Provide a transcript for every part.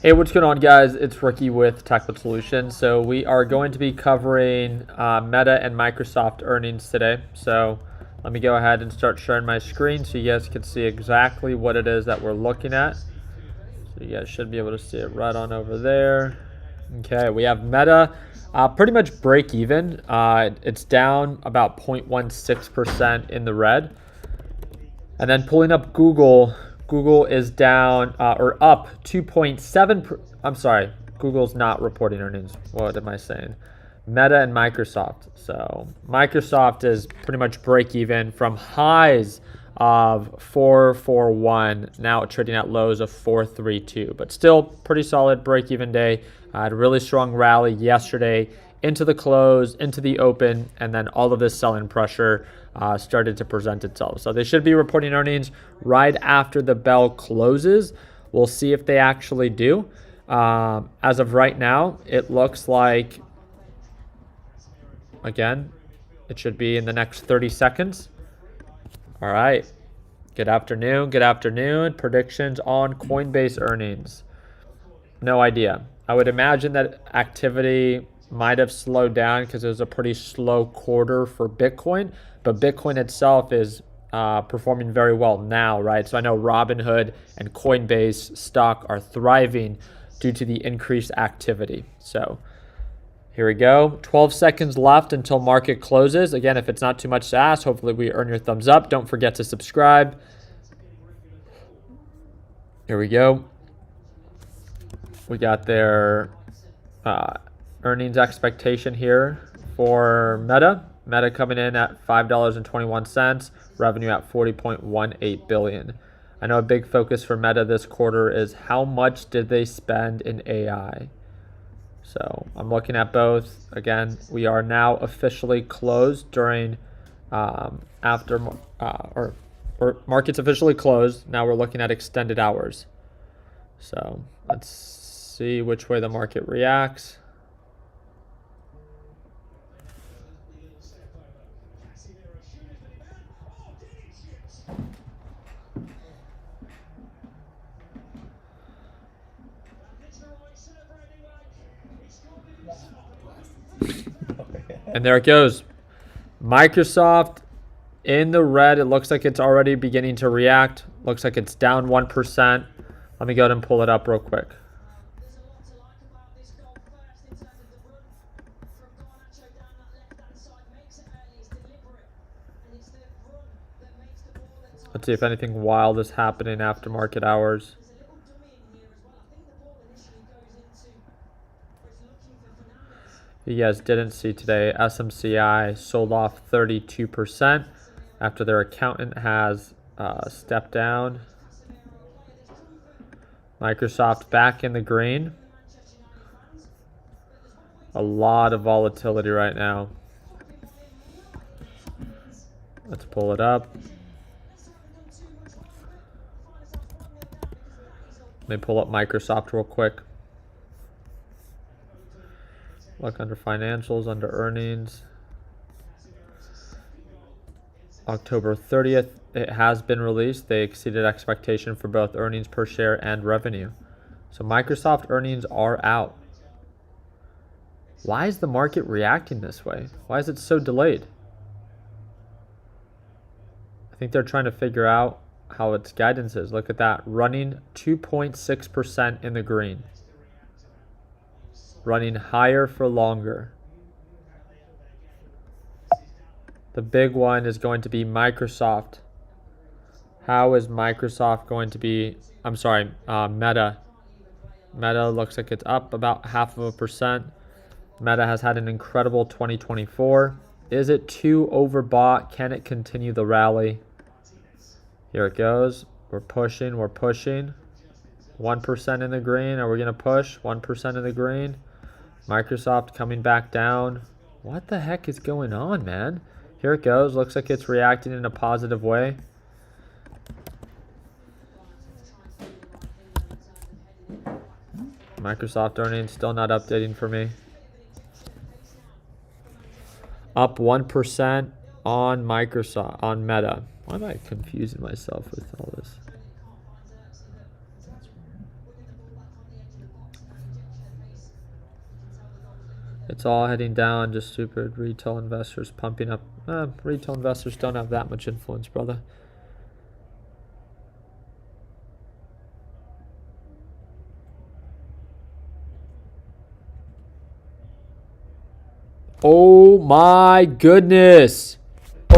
Hey, what's going on, guys? It's Ricky with Technical Solutions. So we are going to be covering Meta and Microsoft earnings today. So let me go ahead and start sharing my screen so you guys can see exactly what it is that we're looking at. So you guys should be able to see it right on over there. Okay, we have Meta pretty much break even. It's down about 0.16% in the red. And then pulling up Google. Google is down or up 2.7. I'm sorry, Google's not reporting earnings. What am I saying? Meta and Microsoft. So Microsoft is pretty much break even from highs of 441, now trading at lows of 432, but still pretty solid break even day. Had a really strong rally yesterday into the close, into the open, and then all of this selling pressure started to present itself. So they should be reporting earnings right after the bell closes. We'll see if they actually do. As of right now, it looks like, again, it should be in the next 30 seconds. All right. Good afternoon. Good afternoon. Predictions on Coinbase earnings. No idea. I would imagine that activity might have slowed down because it was a pretty slow quarter for Bitcoin, but Bitcoin itself is performing very well now, right? So I know Robinhood and Coinbase stock are thriving due to the increased activity. So here we go. 12 seconds left until market closes. Again, if it's not too much to ask, hopefully we earn your thumbs up. Don't forget to subscribe. Here we go. We got their earnings expectation here for Meta. Meta coming in at $5.21, revenue at $40.18 billion. I know a big focus for Meta this quarter is how much did they spend in AI. So I'm looking at both. Again, we are now officially closed during or markets officially closed. Now we're looking at extended hours. So let's see which way the market reacts. And there it goes. Microsoft in the red. It looks like it's already beginning to react. Looks like it's down 1%. Let me go ahead and pull it up real quick. Let's see if anything wild is happening after market hours. You guys didn't see today, SMCI sold off 32% after their accountant has stepped down. Microsoft back in the green. A lot of volatility right now. Let's pull it up. Let me pull up Microsoft real quick. Look under financials, under earnings. October 30th, it has been released. They exceeded expectation for both earnings per share and revenue. So Microsoft earnings are out. Why is the market reacting this way? Why is it so delayed? I think they're trying to figure out how its guidance is. Look at that, running 2.6% in the green. Running higher for longer. The big one is going to be Microsoft. How is Microsoft going to be, Meta. Meta looks like it's up about 0.5%. Meta has had an incredible 2024. Is it too overbought? Can it continue the rally? Here it goes. We're pushing. 1% in the green. Are we going to push? 1% in the green. Microsoft coming back down. What the heck is going on, man? Here it goes. Looks like it's reacting in a positive way. Microsoft earnings still not updating for me. Up 1% on Microsoft, on Meta. Why am I confusing myself with all this? It's all heading down, just stupid retail investors pumping up. Retail investors don't have that much influence, brother. Oh my goodness.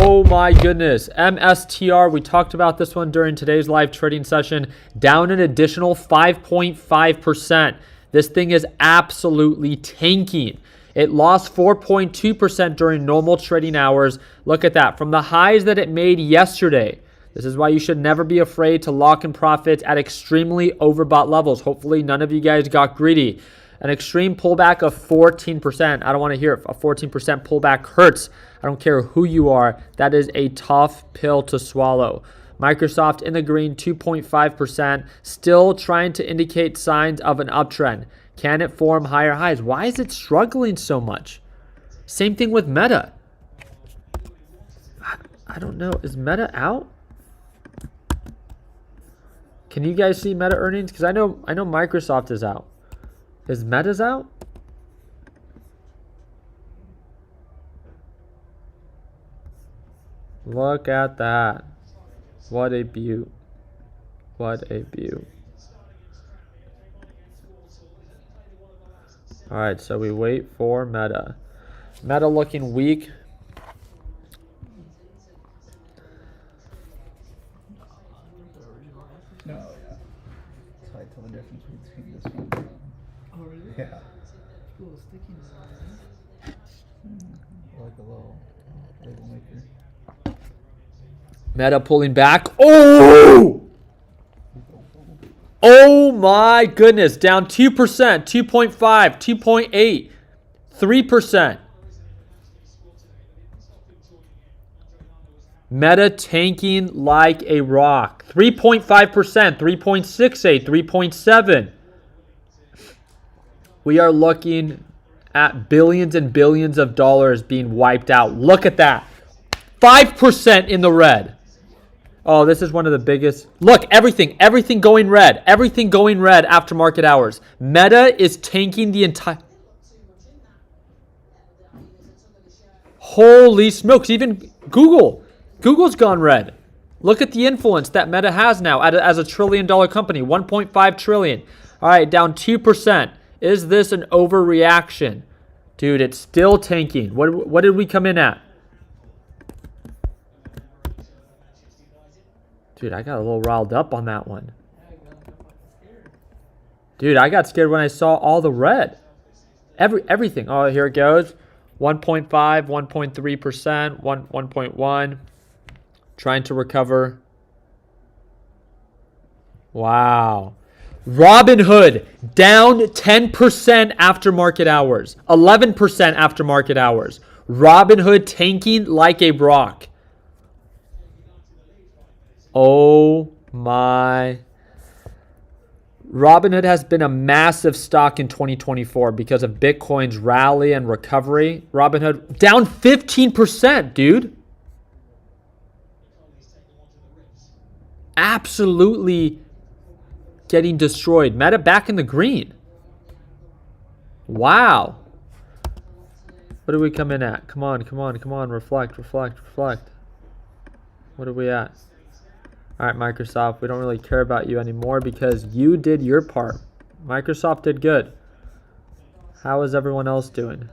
Oh my goodness. MSTR, we talked about this one during today's live trading session, down an additional 5.5%. This thing is absolutely tanking. It lost 4.2% during normal trading hours. Look at that. From the highs that it made yesterday. This is why you should never be afraid to lock in profits at extremely overbought levels. Hopefully none of you guys got greedy. An extreme pullback of 14%. I don't want to hear it. A 14% pullback hurts. I don't care who you are. That is a tough pill to swallow. Microsoft in the green, 2.5%. Still trying to indicate signs of an uptrend. Can it form higher highs? Why is it struggling so much? Same thing with Meta. I don't know. Is Meta out? Can you guys see Meta earnings? Because I know Microsoft is out. Is Meta's out? Look at that. What a beaut. What a beaut. All right, so we wait for Meta. Meta looking weak. No, yeah. So I tell the difference between this one. Oh, really? Yeah. It's a little sticky now. Like a little label maker. Meta pulling back. Oh! Oh my goodness. Down 2%, 2.5, 2.8, 3%. Meta tanking like a rock. 3.5%, 3.68, 3.7. We are looking at billions and billions of dollars being wiped out. Look at that. 5% in the red. Oh, this is one of the biggest. Look, everything going red. Everything going red after market hours. Meta is tanking the entire. Holy smokes. Even Google's gone red. Look at the influence that Meta has now as a $1 trillion company. 1.5 trillion. All right, down 2%. Is this an overreaction? Dude, it's still tanking. What did we come in at? Dude, I got a little riled up on that one. Dude, I got scared when I saw all the red. Everything. Oh, here it goes. 1.5, 1.3%, 1.1. Trying to recover. Wow. Robinhood down 10% after market hours. 11% after market hours. Robinhood tanking like a rock. Oh my. Robinhood has been a massive stock in 2024 because of Bitcoin's rally and recovery. Robinhood down 15%, dude. Absolutely getting destroyed. Meta back in the green. Wow. What do we come in at? Come on. Reflect. What are we at? All right, Microsoft, we don't really care about you anymore because you did your part. Microsoft did good. How is everyone else doing?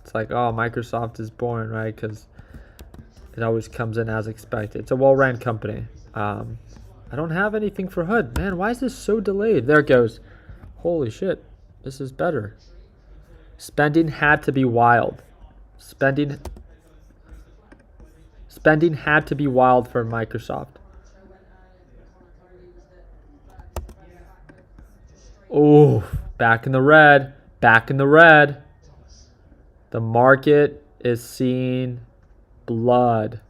It's like, oh, Microsoft is boring, right? Because it always comes in as expected. It's a well-ran company. I don't have anything for Hood. Man, why is this so delayed? There it goes. Holy shit. This is better. Spending had to be wild. Spending had to be wild for Microsoft. Oh, back in the red. The market is seeing blood.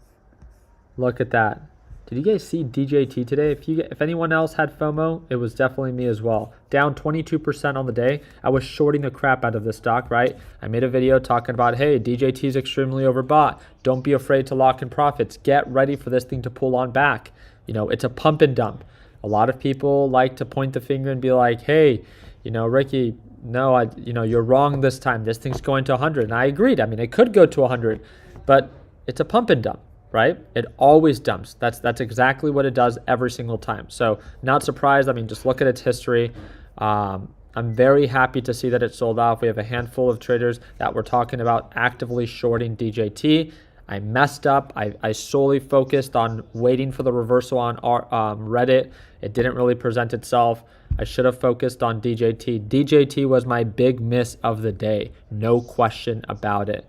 Look at that. Did you guys see DJT today? If anyone else had FOMO, it was definitely me as well. Down 22% on the day. I was shorting the crap out of this stock, right? I made a video talking about, hey, DJT is extremely overbought. Don't be afraid to lock in profits. Get ready for this thing to pull on back. You know, it's a pump and dump. A lot of people like to point the finger and be like, hey, Ricky, no, you're wrong this time. This thing's going to 100. And I agreed. I mean, it could go to 100, but it's a pump and dump, right? It always dumps. That's exactly what it does every single time. So not surprised. I mean, just look at its history. I'm very happy to see that it sold off. We have a handful of traders that were talking about actively shorting DJT. I messed up. I solely focused on waiting for the reversal on Reddit. It didn't really present itself. I should have focused on DJT. DJT was my big miss of the day. No question about it.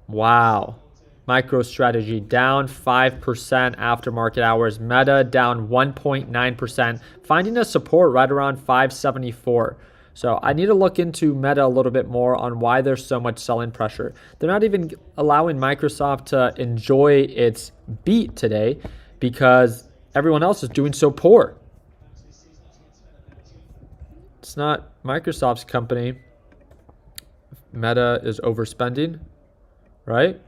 Wow. MicroStrategy down 5% after market hours. Meta down 1.9%, finding a support right around 574. So I need to look into Meta a little bit more on why there's so much selling pressure. They're not even allowing Microsoft to enjoy its beat today because everyone else is doing so poor. It's not Microsoft's company. Meta is overspending, right?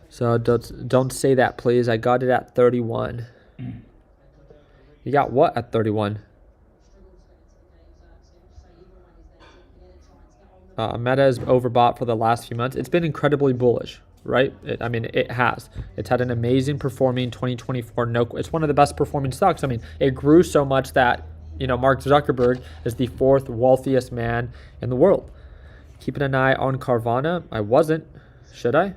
So don't say that, please. I got it at 31. You got what at 31? Meta is overbought for the last few months. It's been incredibly bullish, right? It has. It's had an amazing performing 2024. It's one of the best performing stocks. I mean, it grew so much that, Mark Zuckerberg is the 4th wealthiest man in the world. Keeping an eye on Carvana. I wasn't. Should I?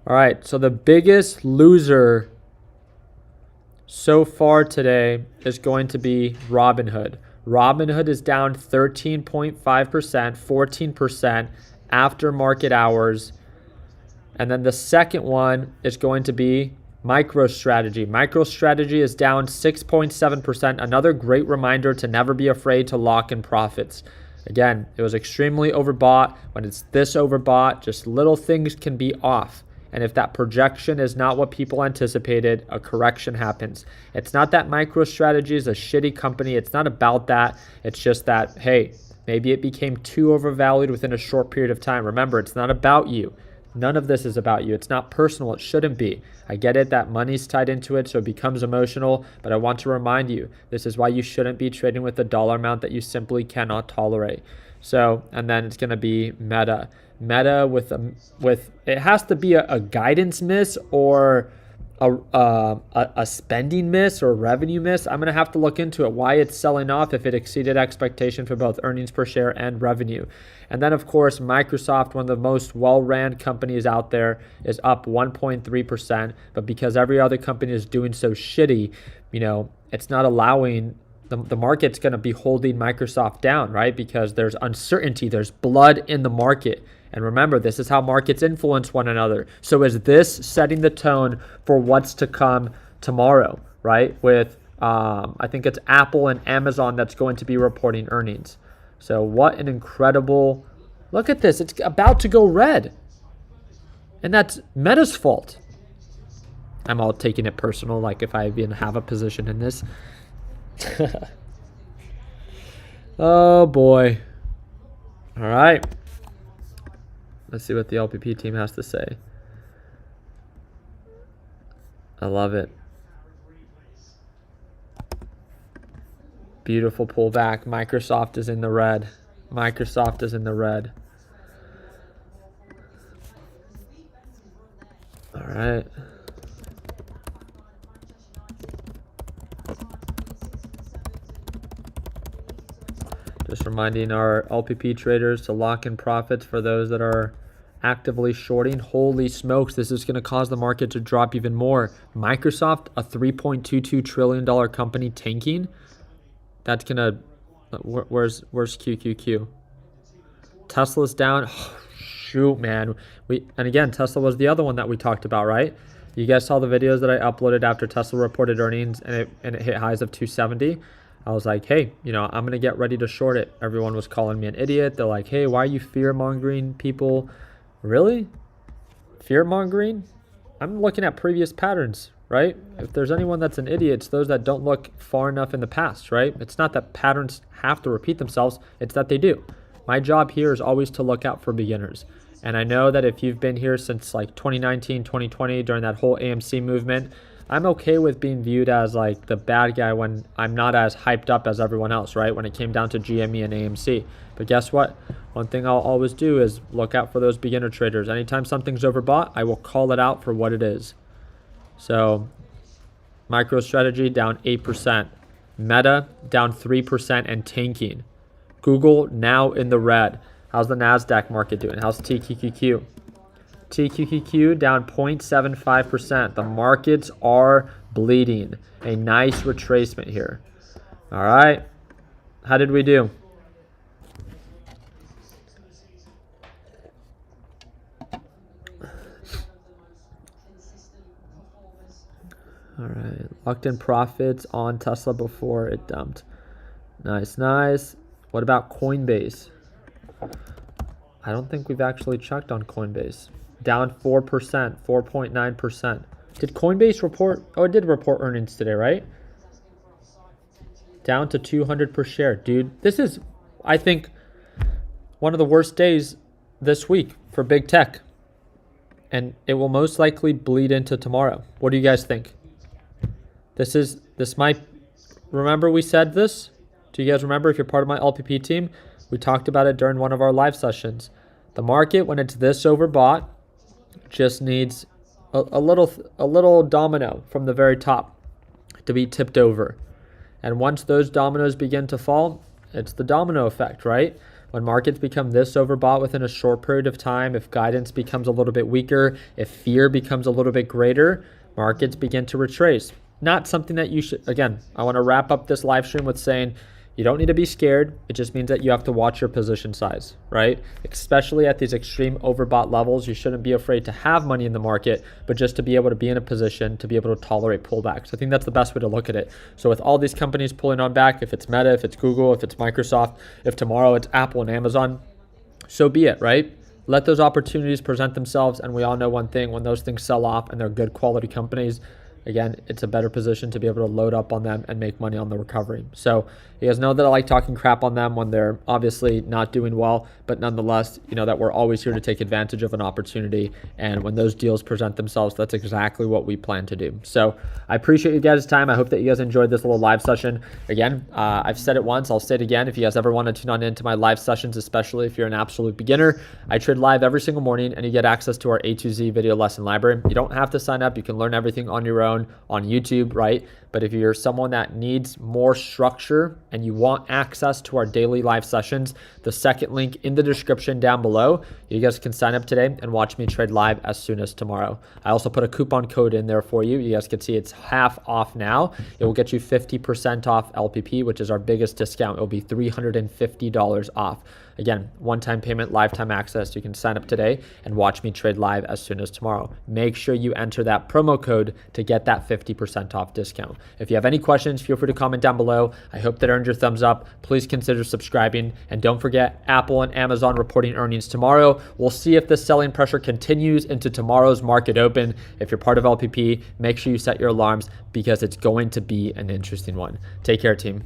All right, so the biggest loser so far today is going to be Robinhood. Robinhood is down 13.5%, 14% after market hours. And then the second one is going to be MicroStrategy. MicroStrategy is down 6.7%. Another great reminder to never be afraid to lock in profits. Again, it was extremely overbought. When it's this overbought, just little things can be off. And if that projection is not what people anticipated, a correction happens. It's not that MicroStrategy is a shitty company. It's not about that. It's just that, hey, maybe it became too overvalued within a short period of time. Remember, it's not about you. None of this is about you. It's not personal. It shouldn't be. I get it that money's tied into it, so it becomes emotional. But I want to remind you, this is why you shouldn't be trading with a dollar amount that you simply cannot tolerate. So, and then it's going to be Meta. Meta with it has to be a guidance miss or a spending miss or a revenue miss. I'm going to have to look into it, why it's selling off if it exceeded expectation for both earnings per share and revenue. And then, of course, Microsoft, one of the most well-ran companies out there, is up 1.3%. But because every other company is doing so shitty, it's not allowing the market's going to be holding Microsoft down, right? Because there's uncertainty, there's blood in the market. And remember, this is how markets influence one another. So is this setting the tone for what's to come tomorrow, right? With, I think it's Apple and Amazon that's going to be reporting earnings. So what an incredible, look at this. It's about to go red. And that's Meta's fault. I'm all taking it personal, like if I even have a position in this. Oh boy. All right. Let's see what the LPP team has to say. I love it. Beautiful pullback. Microsoft is in the red. Microsoft is in the red. All right. Just reminding our LPP traders to lock in profits for those that are actively shorting. Holy smokes, this is going to cause the market to drop even more. Microsoft, a $3.22 trillion company, tanking. That's going to... Where's QQQ? Tesla's down. Oh, shoot, man. And again, Tesla was the other one that we talked about, right? You guys saw the videos that I uploaded after Tesla reported earnings and it hit highs of 270. I was like, hey, I'm going to get ready to short it. Everyone was calling me an idiot. They're like, hey, why are you fear-mongering people? Really? Fear-mongering? I'm looking at previous patterns. right? If there's anyone that's an idiot, it's those that don't look far enough in the past, right? It's not that patterns have to repeat themselves, it's that they do. My job here is always to look out for beginners. And I know that if you've been here since like 2019, 2020, during that whole AMC movement, I'm okay with being viewed as like the bad guy when I'm not as hyped up as everyone else, right? When it came down to GME and AMC. But guess what? One thing I'll always do is look out for those beginner traders. Anytime something's overbought, I will call it out for what it is. So MicroStrategy down 8%. Meta down 3% and tanking. Google now in the red. How's the NASDAQ market doing? How's TQQQ? TQQQ down 0.75%. The markets are bleeding. A nice retracement here. All right. How did we do? All right. Locked in profits on Tesla before it dumped. Nice, nice. What about Coinbase? I don't think we've actually checked on Coinbase. Down 4%, 4.9%. Did Coinbase report? Oh, it did report earnings today, right? Down to 200 per share. Dude, this is, I think, one of the worst days this week for big tech. And it will most likely bleed into tomorrow. What do you guys think? This might, remember we said this? Do you guys remember if you're part of my LPP team? We talked about it during one of our live sessions. The market, when it's this overbought, just needs a little domino from the very top to be tipped over. And once those dominoes begin to fall, it's the domino effect, right? When markets become this overbought within a short period of time, if guidance becomes a little bit weaker, if fear becomes a little bit greater, markets begin to retrace. Not something that you should, again, I want to wrap up this live stream with saying, you don't need to be scared. It just means that you have to watch your position size, right? Especially at these extreme overbought levels, you shouldn't be afraid to have money in the market, but just to be able to be in a position to be able to tolerate pullbacks. I think that's the best way to look at it. So with all these companies pulling on back, if it's Meta, if it's Google, if it's Microsoft, if tomorrow it's Apple and Amazon, so be it, right? Let those opportunities present themselves. And we all know one thing, when those things sell off and they're good quality companies, again, it's a better position to be able to load up on them and make money on the recovery. So you guys know that I like talking crap on them when they're obviously not doing well, but nonetheless, you know that we're always here to take advantage of an opportunity. And when those deals present themselves, that's exactly what we plan to do. So I appreciate you guys' time. I hope that you guys enjoyed this little live session. Again, I've said it once, I'll say it again. If you guys ever want to tune on into my live sessions, especially if you're an absolute beginner, I trade live every single morning and you get access to our A to Z video lesson library. You don't have to sign up. You can learn everything on your own on YouTube, right? But if you're someone that needs more structure and you want access to our daily live sessions, the second link in the description down below, you guys can sign up today and watch me trade live as soon as tomorrow. I also put a coupon code in there for you. You guys can see it's half off now. It will get you 50% off LPP, which is our biggest discount. It will be $350 off. Again, one-time payment, lifetime access. You can sign up today and watch me trade live as soon as tomorrow. Make sure you enter that promo code to get that 50% off discount. If you have any questions, feel free to comment down below. I hope that earned your thumbs up. Please consider subscribing. And don't forget, Apple and Amazon reporting earnings tomorrow. We'll see if this selling pressure continues into tomorrow's market open. If you're part of LPP, make sure you set your alarms because it's going to be an interesting one. Take care, team.